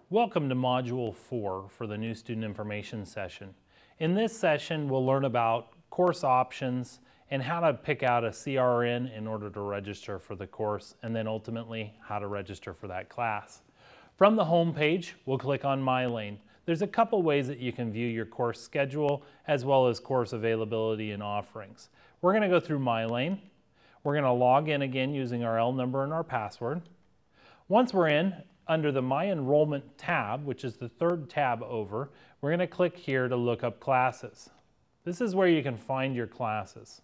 Welcome to Module 4 for the new student information session. In this session, we'll learn about course options and how to pick out a CRN in order to register for the course, and then ultimately how to register for that class. From the home page, we'll click on My Lane. There's a couple ways that you can view your course schedule as well as course availability and offerings. We're going to go through My Lane. We're going to log in again using our L number and our password. Once we're in, under the My Enrollment tab, which is the third tab over, we're going to click here to look up classes. This is where you can find your classes.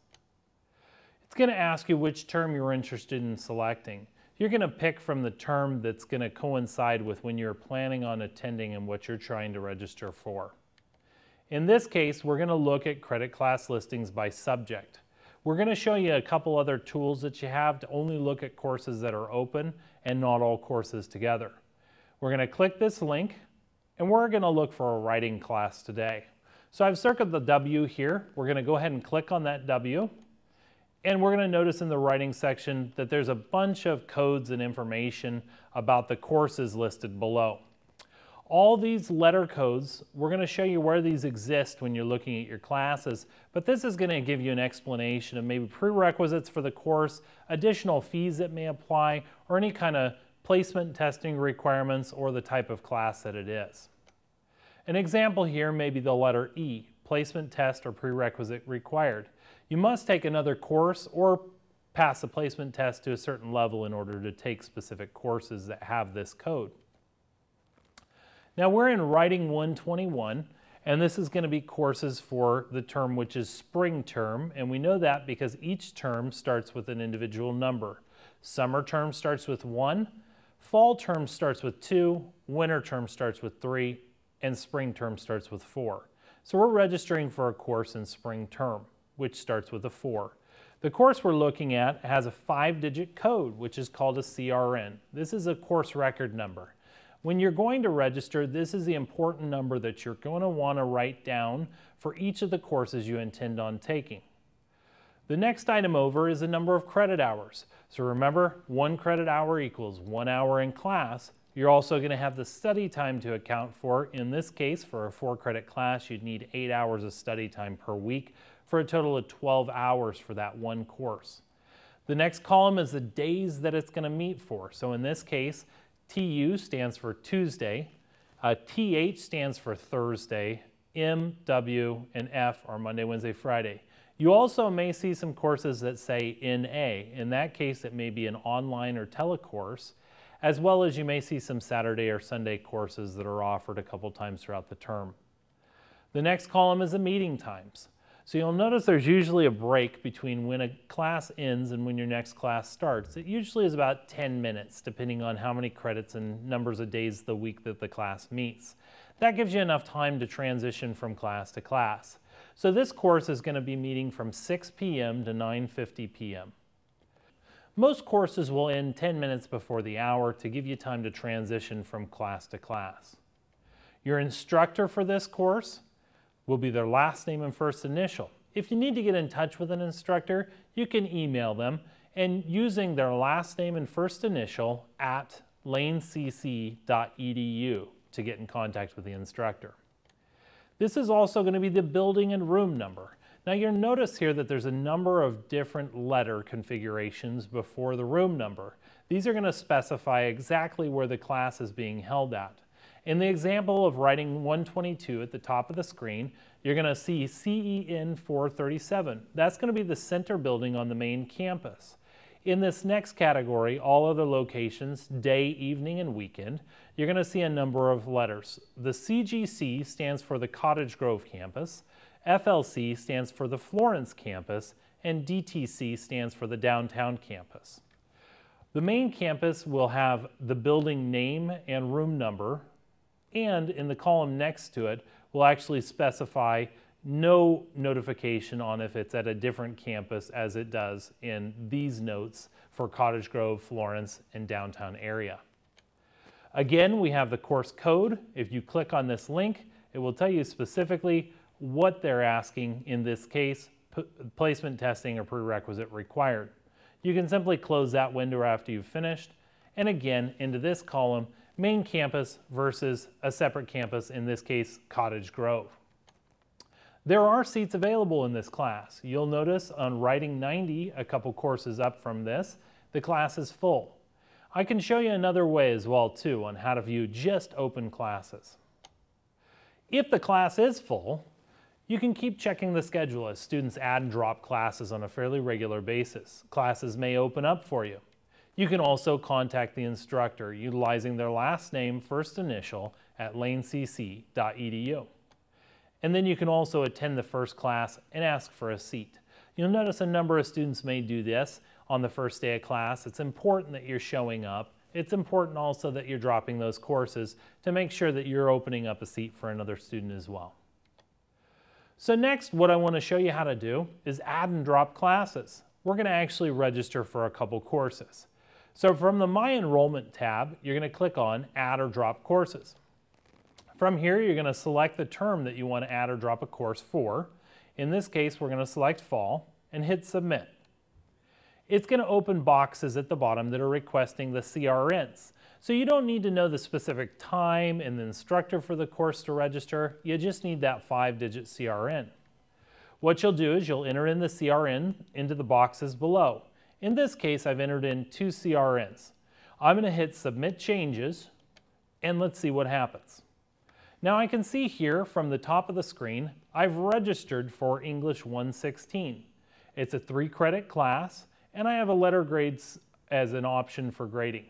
It's going to ask you which term you're interested in selecting. You're going to pick from the term that's going to coincide with when you're planning on attending and what you're trying to register for. In this case, we're going to look at credit class listings by subject. We're going to show you a couple other tools that you have to only look at courses that are open and not all courses together. We're going to click this link and we're going to look for a writing class today. So I've circled the W here. We're going to go ahead and click on that W, and we're going to notice in the writing section that there's a bunch of codes and information about the courses listed below. All these letter codes, we're going to show you where these exist when you're looking at your classes, but this is going to give you an explanation of maybe prerequisites for the course, additional fees that may apply, or any kind of placement testing requirements or the type of class that it is. An example here may be the letter E, placement test or prerequisite required. You must take another course or pass the placement test to a certain level in order to take specific courses that have this code. Now we're in Writing 121, and this is going to be courses for the term which is spring term, and we know that because each term starts with an individual number. Summer term starts with 1, fall term starts with 2, winter term starts with 3, and spring term starts with 4. So we're registering for a course in spring term, which starts with a 4. The course we're looking at has a 5-digit code, which is called a CRN. This is a course record number. When you're going to register, this is the important number that you're going to want to write down for each of the courses you intend on taking. The next item over is the number of credit hours. So remember, 1 credit hour equals 1 hour in class. You're also going to have the study time to account for. In this case, for a 4-credit class, you'd need 8 hours of study time per week for a total of 12 hours for that one course. The next column is the days that it's going to meet for. So in this case, TU stands for Tuesday, TH stands for Thursday, M, W, and F are Monday, Wednesday, Friday. You also may see some courses that say NA. In that case, it may be an online or telecourse, as well as you may see some Saturday or Sunday courses that are offered a couple times throughout the term. The next column is the meeting times. So you'll notice there's usually a break between when a class ends and when your next class starts. It usually is about 10 minutes, depending on how many credits and numbers of days the week that the class meets. That gives you enough time to transition from class to class. So this course is going to be meeting from 6 p.m. to 9:50 p.m. Most courses will end 10 minutes before the hour to give you time to transition from class to class. Your instructor for this course will be their last name and first initial. If you need to get in touch with an instructor, you can email them and using their last name and first initial at lanecc.edu to get in contact with the instructor. This is also going to be the building and room number. Now you'll notice here that there's a number of different letter configurations before the room number. These are going to specify exactly where the class is being held at. In the example of Writing 122 at the top of the screen, you're going to see CEN 437. That's going to be the center building on the main campus. In this next category, all other locations, day, evening, and weekend, you're going to see a number of letters. The CGC stands for the Cottage Grove campus, FLC stands for the Florence campus, and DTC stands for the downtown campus. The main campus will have the building name and room number, and in the column next to it, we'll actually specify no notification on if it's at a different campus as it does in these notes for Cottage Grove, Florence, and downtown area. Again, we have the course code. If you click on this link, it will tell you specifically what they're asking, in this case, placement testing or prerequisite required. You can simply close that window after you've finished, and again, into this column, main campus versus a separate campus, in this case, Cottage Grove. There are seats available in this class. You'll notice on Writing 90, a couple courses up from this, the class is full. I can show you another way as well too on how to view just open classes. If the class is full, you can keep checking the schedule as students add and drop classes on a fairly regular basis. Classes may open up for you. You can also contact the instructor utilizing their last name, first initial at lanecc.edu. And then you can also attend the first class and ask for a seat. You'll notice a number of students may do this on the first day of class. It's important that you're showing up. It's important also that you're dropping those courses to make sure that you're opening up a seat for another student as well. So next, what I want to show you how to do is add and drop classes. We're going to actually register for a couple courses. So from the My Enrollment tab, you're going to click on Add or Drop Courses. From here, you're going to select the term that you want to add or drop a course for. In this case, we're going to select Fall and hit Submit. It's going to open boxes at the bottom that are requesting the CRNs. So you don't need to know the specific time and the instructor for the course to register. You just need that 5-digit CRN. What you'll do is you'll enter in the CRN into the boxes below. In this case, I've entered in 2 CRNs. I'm going to hit Submit Changes, and let's see what happens. Now I can see here from the top of the screen, I've registered for English 116. It's a 3-credit class, and I have a letter grades as an option for grading.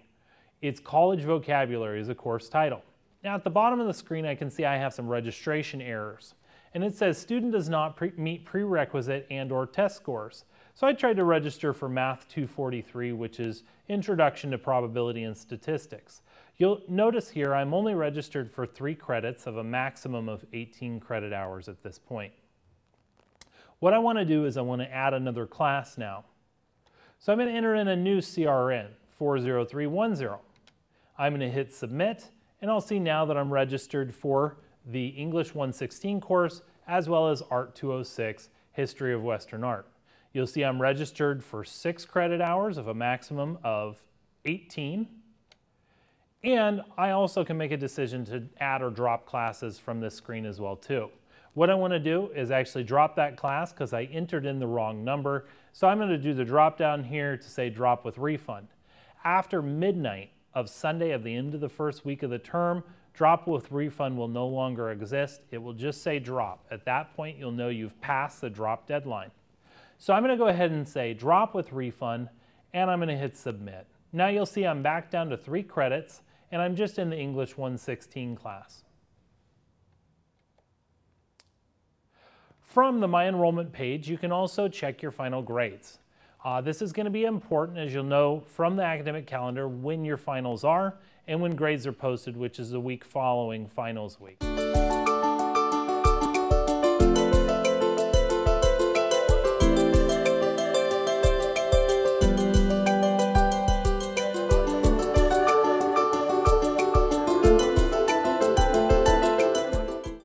It's College Vocabulary as a course title. Now at the bottom of the screen, I can see I have some registration errors. And it says student does not meet prerequisite and/or test scores. So I tried to register for Math 243, which is Introduction to Probability and Statistics. You'll notice here I'm only registered for 3 credits of a maximum of 18 credit hours at this point. What I want to do is I want to add another class now. So I'm going to enter in a new CRN, 40310. I'm going to hit Submit, and I'll see now that I'm registered for the English 116 course as well as Art 206, History of Western Art. You'll see I'm registered for 6 credit hours of a maximum of 18. And I also can make a decision to add or drop classes from this screen as well too. What I want to do is actually drop that class because I entered in the wrong number. So I'm going to do the drop down here to say drop with refund. After midnight of Sunday of the end of the first week of the term, drop with refund will no longer exist. It will just say drop. At that point, you'll know you've passed the drop deadline. So I'm going to go ahead and say drop with refund, and I'm going to hit Submit. Now you'll see I'm back down to 3 credits, and I'm just in the English 116 class. From the My Enrollment page, you can also check your final grades. This is going to be important, as you'll know from the academic calendar when your finals are and when grades are posted, which is the week following finals week.